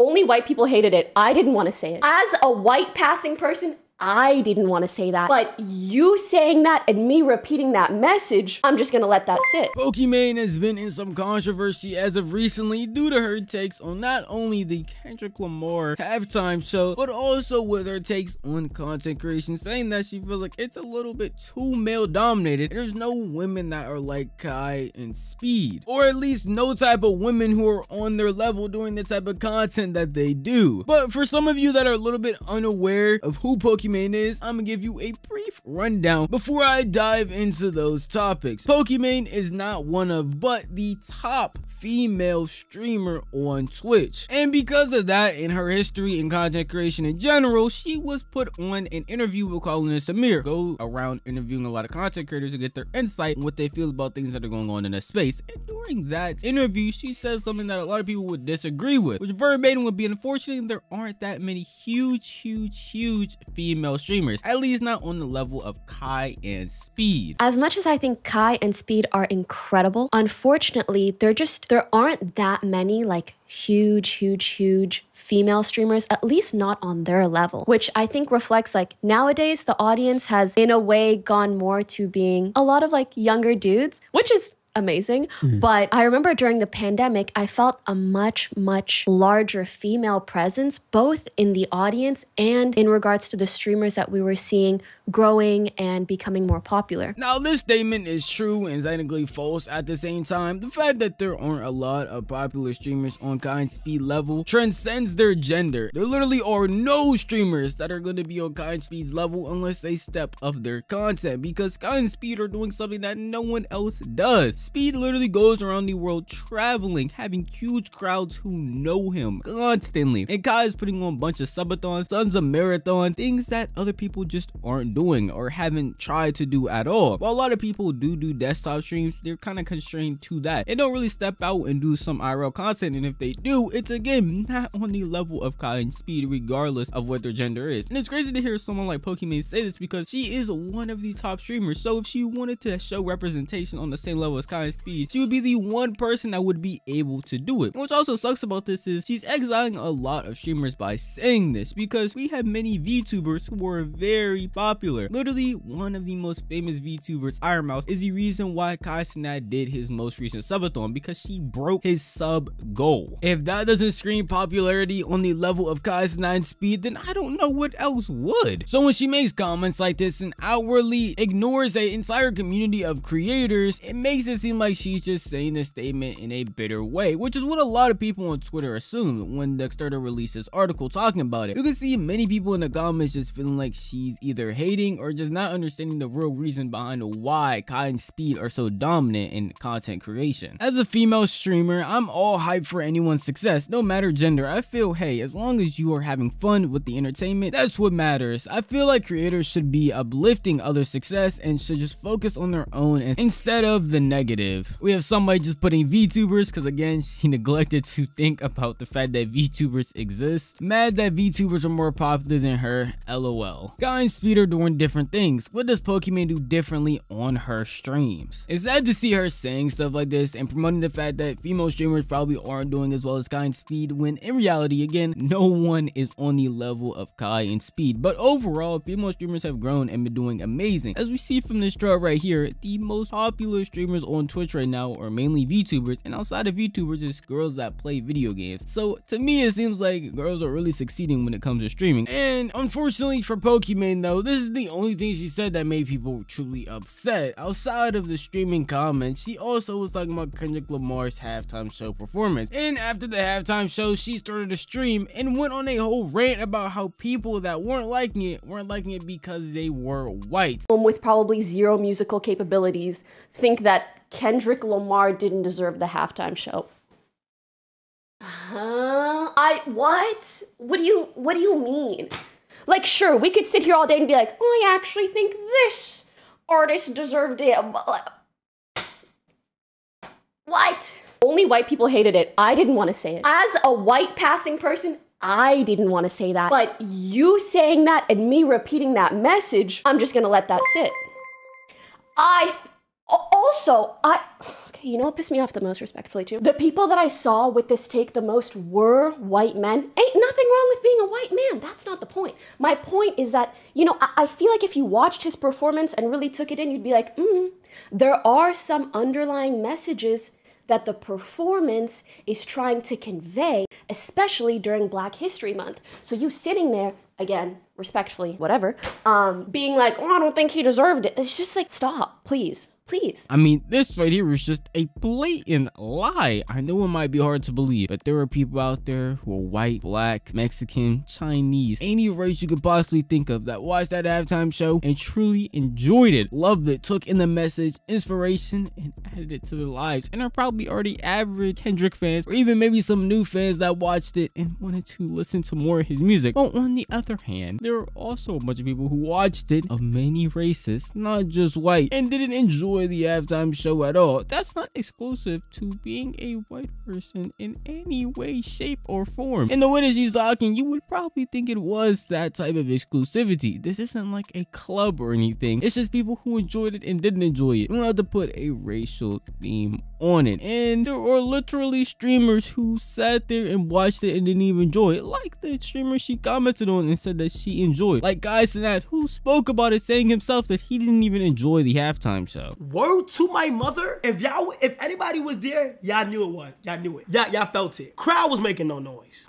Only white people hated it. I didn't want to say it. As a white passing person, I didn't want to say that. But you saying that and me repeating that message, I'm just gonna let that sit. Pokimane has been in some controversy as of recently due to her takes on not only the Kendrick Lamar halftime show, but also with her takes on content creation, saying that she feels like it's a little bit too male dominated. There's no women that are like Kai and Speed, or at least no type of women who are on their level doing the type of content that they do. But for some of you that are a little bit unaware of who Pokimane is, I'm gonna give you a brief rundown before I dive into those topics. Pokimane is not one of, but the top female streamer on Twitch, and because of that, in her history and content creation in general, she was put on an interview with Colin and Samir. Go around interviewing a lot of content creators to get their insight on what they feel about things that are going on in that space. And during that interview, she says something that a lot of people would disagree with, which verbatim would be, unfortunately, there aren't that many huge female streamers, at least not on the level of Kai and Speed. As much as I think Kai and Speed are incredible, unfortunately, there aren't that many like huge female streamers, at least not on their level, which I think reflects like nowadays the audience has in a way gone more to being a lot of like younger dudes, which is amazing. But I remember during the pandemic, I felt a much larger female presence, both in the audience and in regards to the streamers that we were seeing growing and becoming more popular. Now, this statement is true and technically false at the same time. The fact that there aren't a lot of popular streamers on Kai and Speed level transcends their gender. There literally are no streamers that are going to be on Kai and Speed's level unless they step up their content, because Kai and Speed are doing something that no one else does. Speed literally goes around the world traveling, having huge crowds who know him constantly, and Kai is putting on a bunch of subathons, tons of marathons, things that other people just aren't doing or haven't tried to do at all. While a lot of people do desktop streams, they're kind of constrained to that. They don't really step out and do some IRL content, and if they do, it's again not on the level of Kai and Speed, regardless of what their gender is. And it's crazy to hear someone like Pokimane say this, because she is one of the top streamers. So if she wanted to show representation on the same level as Kai and Speed, she would be the one person that would be able to do it. And what also sucks about this is she's exiling a lot of streamers by saying this, because we have many VTubers who are very popular. Literally, one of the most famous VTubers, Iron Mouse, is the reason why Kai Cenat did his most recent subathon, because she broke his sub goal. If that doesn't scream popularity on the level of Kai Cenat and Speed, then I don't know what else would. So when she makes comments like this and outwardly ignores an entire community of creators, it makes it seem like she's just saying this statement in a bitter way, which is what a lot of people on Twitter assumed when Dexterta released this article talking about it. You can see many people in the comments just feeling like she's either hating or just not understanding the real reason behind why Kai and Speed are so dominant in content creation. As a female streamer, I'm all hyped for anyone's success, no matter gender. I feel, hey, as long as you are having fun with the entertainment, that's what matters. I feel like creators should be uplifting others' success and should just focus on their own instead of the negative. We have somebody just putting VTubers, because again, she neglected to think about the fact that VTubers exist. Mad that VTubers are more popular than her, LOL. Kai and Speed are doing different things. What does Pokimane do differently on her streams? It's sad to see her saying stuff like this and promoting the fact that female streamers probably aren't doing as well as Kai and Speed, when in reality, again, no one is on the level of Kai and Speed. But overall, female streamers have grown and been doing amazing. As we see from this chart right here, the most popular streamers on Twitch right now are mainly VTubers, and outside of VTubers, it's girls that play video games. So to me, it seems like girls are really succeeding when it comes to streaming. And unfortunately for Pokimane though, this is the only thing she said that made people truly upset. Outside of the streaming comments, she also was talking about Kendrick Lamar's halftime show performance. And after the halftime show, she started a stream and went on a whole rant about how people that weren't liking it because they were white. With probably zero musical capabilities, think that Kendrick Lamar didn't deserve the halftime show. What? What do you mean? Like, sure, we could sit here all day and be like, oh, I actually think this artist deserved it. What? Only white people hated it. I didn't want to say it. As a white passing person, I didn't want to say that. But you saying that and me repeating that message, I'm just gonna let that sit. Okay, you know what pissed me off the most, respectfully too? The people that I saw with this take the most were white men. Ain't nothing wrong with being a white man. That's not the point. My point is that, you know, I feel like if you watched his performance and really took it in, you'd be like, there are some underlying messages that the performance is trying to convey, especially during Black History Month. So you sitting there, again, respectfully, whatever, being like, oh, I don't think he deserved it. It's just like, stop, please. Please. I mean, this right here is just a blatant lie. I know it might be hard to believe, but there are people out there who are white, Black, Mexican, Chinese, any race you could possibly think of that watched that halftime show and truly enjoyed it, loved it, took in the message, inspiration, and added it to their lives, and are probably already average Kendrick fans, or even maybe some new fans that watched it and wanted to listen to more of his music. But on the other hand, there are also a bunch of people who watched it of many races, not just white, and didn't enjoy the halftime show at all. That's not exclusive to being a white person in any way, shape, or form. And the way that she's talking, you would probably think it was that type of exclusivity. This isn't like a club or anything. It's just people who enjoyed it and didn't enjoy it. You don't have to put a racial theme on it. And there are literally streamers who sat there and watched it and didn't even enjoy it, like the streamer she commented on and said that she enjoyed, like Guy Sinat, who spoke about it, saying himself that he didn't even enjoy the halftime show. Word to my mother, if anybody was there, y'all knew it was. Y'all knew it. Y'all felt it. Crowd was making no noise.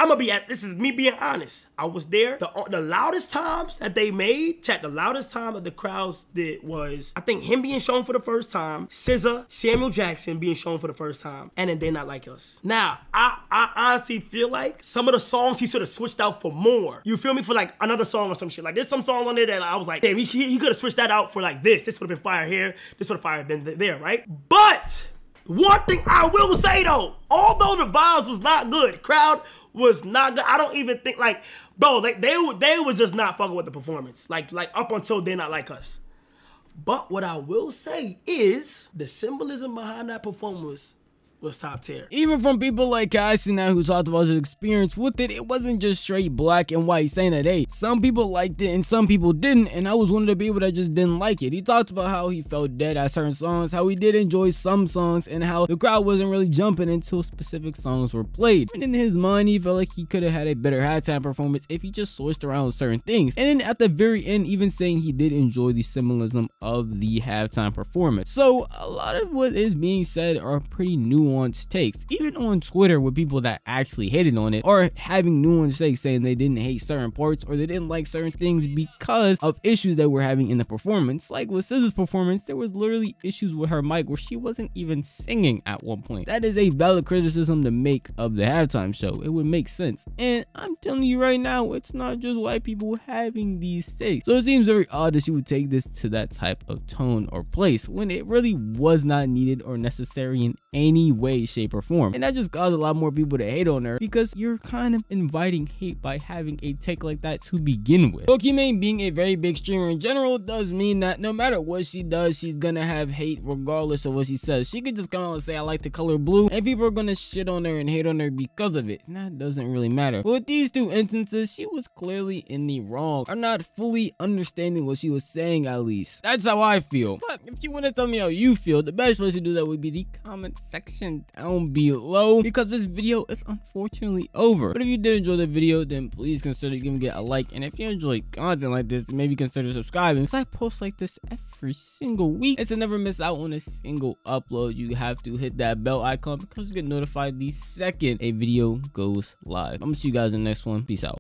This is me being honest. I was there. The loudest times that they made, the loudest time that the crowds did was, I think, him being shown for the first time, SZA, Samuel Jackson being shown for the first time, and then They Not Like Us. Now, I honestly feel like some of the songs he should have switched out for more. You feel me? For like another song or some shit. Like there's some songs on there that I was like, damn, he could have switched that out for like this. This would have been fire here. This would have fire been there, right? But one thing I will say though, although the vibes was not good, crowd was not good. I don't even think like, bro, like they were just not fucking with the performance. Like up until They Not Like Us. But what I will say is the symbolism behind that performance was top tier. Even from people like Guy Sinat who talked about his experience with it, it wasn't just straight black and white, saying that, hey, some people liked it and some people didn't, and I was one of the people that just didn't like it. He talked about how he felt dead at certain songs, how he did enjoy some songs, and how the crowd wasn't really jumping until specific songs were played. And in his mind, he felt like he could have had a better halftime performance if he just switched around certain things. And then at the very end, even saying he did enjoy the symbolism of the halftime performance. So a lot of what is being said are pretty nuanced takes. Even on Twitter, with people that actually hated on it are having nuanced takes, saying they didn't hate certain parts or they didn't like certain things because of issues that we're having in the performance. Like with SZA's performance, there was literally issues with her mic where she wasn't even singing at one point. That is a valid criticism to make of the halftime show. It would make sense. And I'm telling you right now, it's not just white people having these takes. So it seems very odd that she would take this to that type of tone or place when it really was not needed or necessary in any way, shape, or form. And that just caused a lot more people to hate on her because you're kind of inviting hate by having a take like that to begin with. Pokimane being a very big streamer in general does mean that no matter what she does, she's gonna have hate regardless of what she says. She could just come out and say, I like the color blue, and people are gonna shit on her and hate on her because of it. And that doesn't really matter. But with these two instances, she was clearly in the wrong, or not fully understanding what she was saying, at least. That's how I feel. But if you want to tell me how you feel, the best place to do that would be the comment section down below, because this video is unfortunately over. But if you did enjoy the video, then please consider giving it a like, and if you enjoy content like this, maybe consider subscribing, because I post like this every single week, and to never miss out on a single upload, you have to hit that bell icon because you get notified the second a video goes live. I'm gonna see you guys in the next one. Peace out.